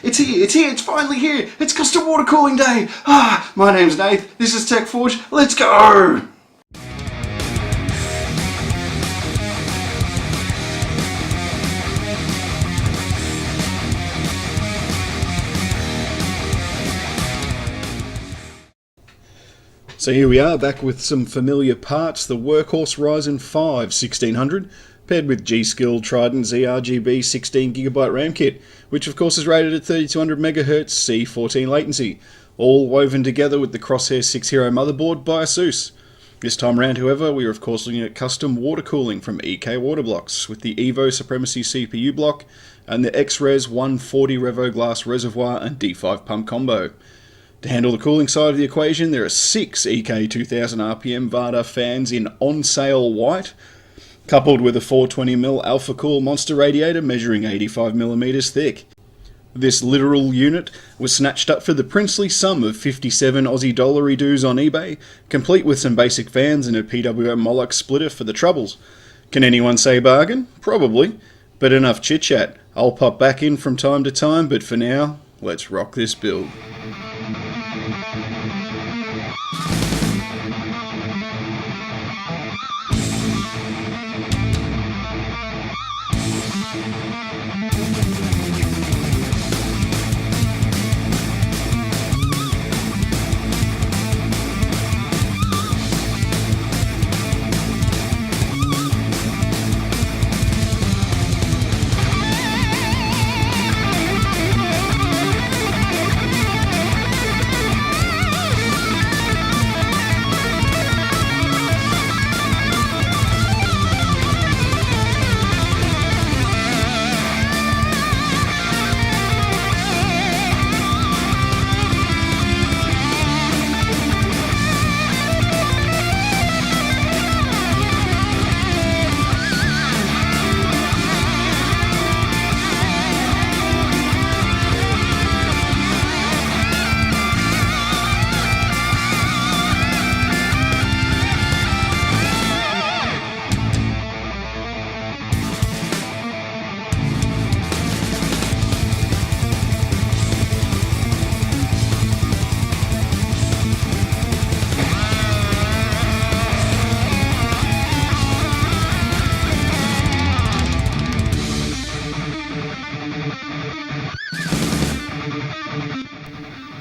It's here, it's finally here. It's custom water cooling day. My name's Nath, this is TechForge, let's go! So here we are, back with some familiar parts, the workhorse Ryzen 5 1600, paired with Gskill Trident Z RGB 16GB RAM kit, which of course is rated at 3200MHz C14 latency, all woven together with the Crosshair 6 Hero motherboard by ASUS. This time around, however, we are of course looking at custom water cooling from EK Water Blocks, with the EVO Supremacy CPU block and the Xres 140 Revo glass reservoir and D5 pump combo. To handle the cooling side of the equation, there are 6 EK 2000 RPM Vardar fans in on sale white, coupled with a 420mm Alphacool Monsta radiator measuring 85mm thick. This literal unit was snatched up for the princely sum of 57 Aussie dollary dues on eBay, complete with some basic fans and a PWM Moloch splitter for the troubles. Can anyone say bargain? Probably, but enough chit chat. I'll pop back in from time to time, but for now, let's rock this build.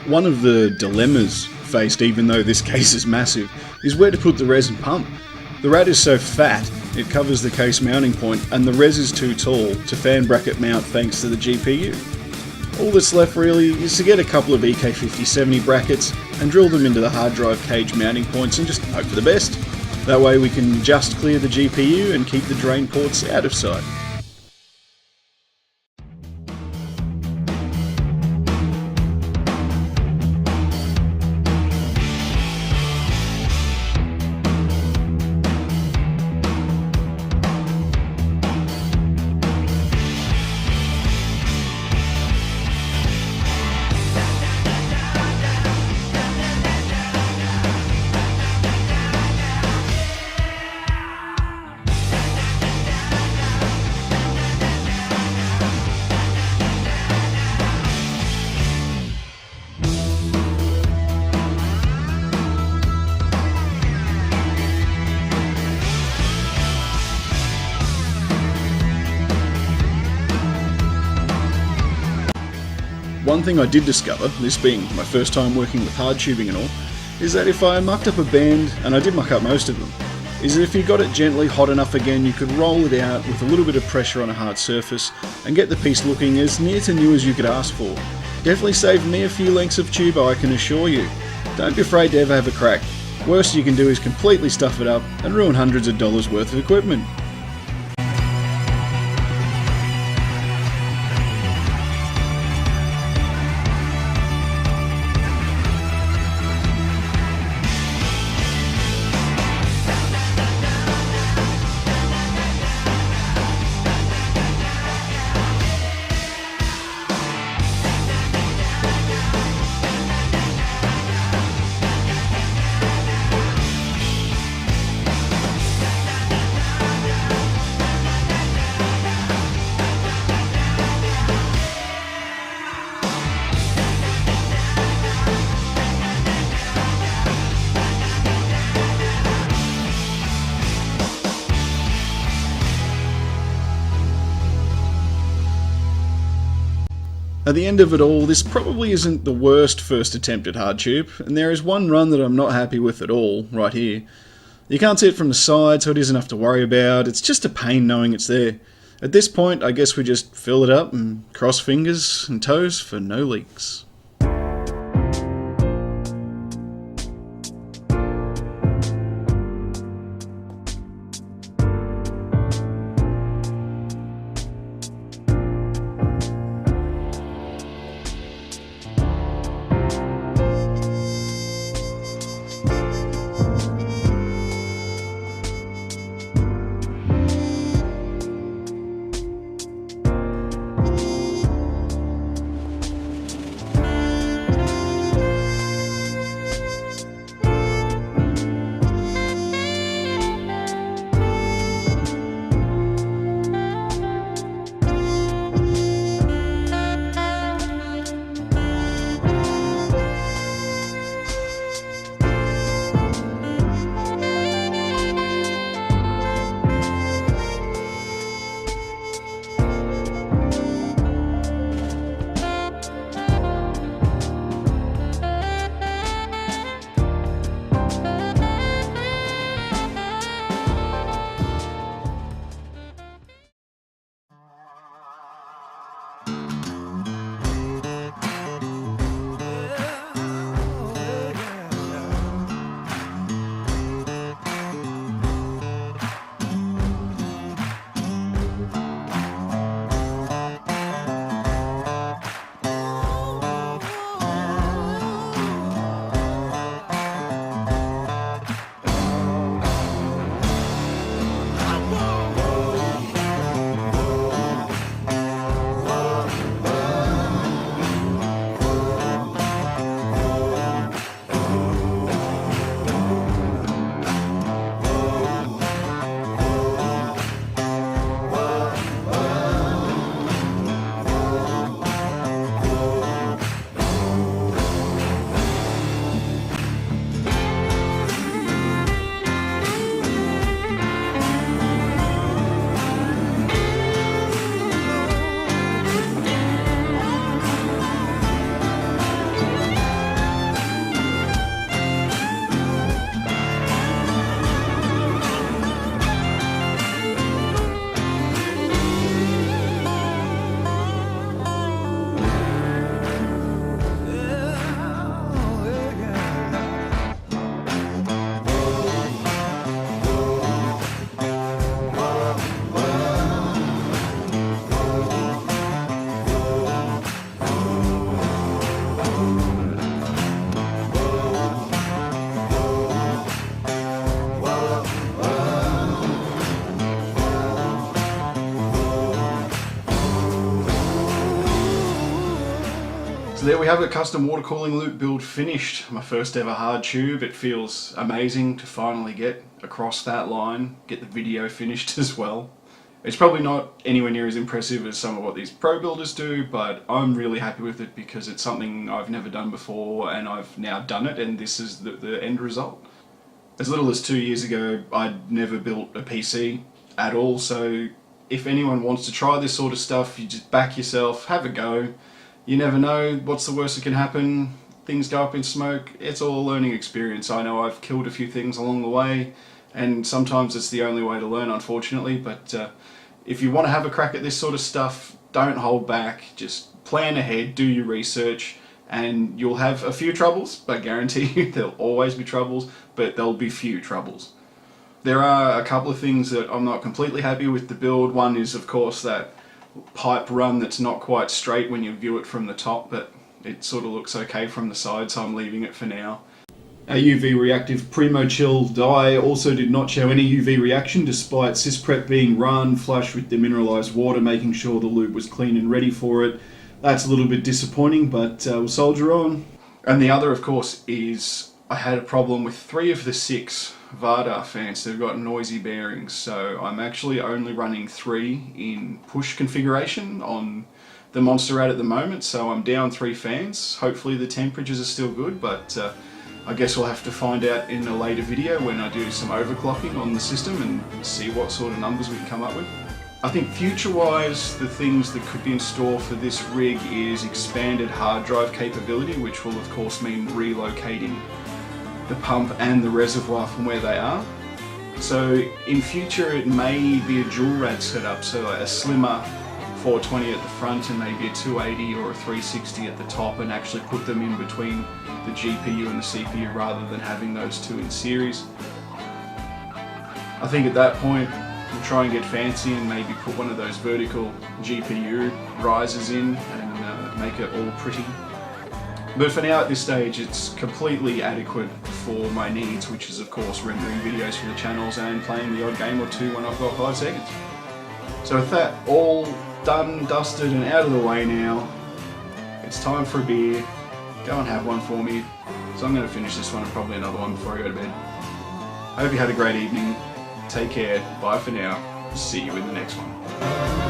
One of the dilemmas faced, even though this case is massive, is where to put the resin pump. The rad is so fat, it covers the case mounting point, and the res is too tall to fan bracket mount thanks to the GPU. All that's left really is to get a couple of EK5070 brackets and drill them into the hard drive cage mounting points and just hope for the best. That way we can just clear the GPU and keep the drain ports out of sight. One thing I did discover, this being my first time working with hard tubing and all, is that if I mucked up a band, and I did muck up most of them, is that if you got it gently hot enough again, you could roll it out with a little bit of pressure on a hard surface and get the piece looking as near to new as you could ask for. Definitely saved me a few lengths of tube, I can assure you. Don't be afraid to ever have a crack. Worst you can do is completely stuff it up and ruin hundreds of dollars worth of equipment. At the end of it all, this probably isn't the worst first attempt at hardtube, and there is one run that I'm not happy with at all, right here. You can't see it from the side, so it isn't enough to worry about. It's just a pain knowing it's there. At this point, I guess we just fill it up and cross fingers and toes for no leaks. There we have a custom water cooling loop build finished. My first ever hard tube. It feels amazing to finally get across that line, get the video finished as well. It's probably not anywhere near as impressive as some of what these pro builders do, but I'm really happy with it because it's something I've never done before and I've now done it, and this is the end result. As little as 2 years ago, I'd never built a PC at all, so if anyone wants to try this sort of stuff, you just back yourself, have a go. You never know what's the worst that can happen. Things go up in smoke. It's all a learning experience. I know I've killed a few things along the way, and sometimes it's the only way to learn, unfortunately, but if you want to have a crack at this sort of stuff, don't hold back. Just plan ahead, do your research, and you'll have a few troubles. I guarantee you there'll always be troubles, but there'll be few troubles. There are a couple of things that I'm not completely happy with the build. One is, of course, that pipe run that's not quite straight when you view it from the top, but it sort of looks okay from the side, so I'm leaving it for now. Our UV reactive Primo Chill die also did not show any UV reaction despite sysprep being run flush with demineralized water, making sure the loop was clean and ready for it. That's a little bit disappointing, but we'll soldier on. And the other, of course, is I had a problem with 3 of the 6 Vardar fans. They've got noisy bearings, so I'm actually only running 3 in push configuration on the Monsta at the moment, so I'm down 3 fans. Hopefully the temperatures are still good, but I guess we'll have to find out in a later video when I do some overclocking on the system and see what sort of numbers we can come up with. I think future-wise, the things that could be in store for this rig is expanded hard drive capability, which will of course mean relocating the pump and the reservoir from where they are. So in future it may be a dual rad setup, so a slimmer 420 at the front and maybe a 280 or a 360 at the top, and actually put them in between the GPU and the CPU rather than having those two in series. I think at that point we'll try and get fancy and maybe put one of those vertical GPU risers in and make it all pretty. But for now, at this stage, it's completely adequate for my needs, which is of course rendering videos for the channels and playing the odd game or two when I've got 5 seconds. So with that all done, dusted and out of the way now, it's time for a beer. Go and have one for me. So I'm going to finish this one and probably another one before I go to bed. I hope you had a great evening. Take care. Bye for now. See you in the next one.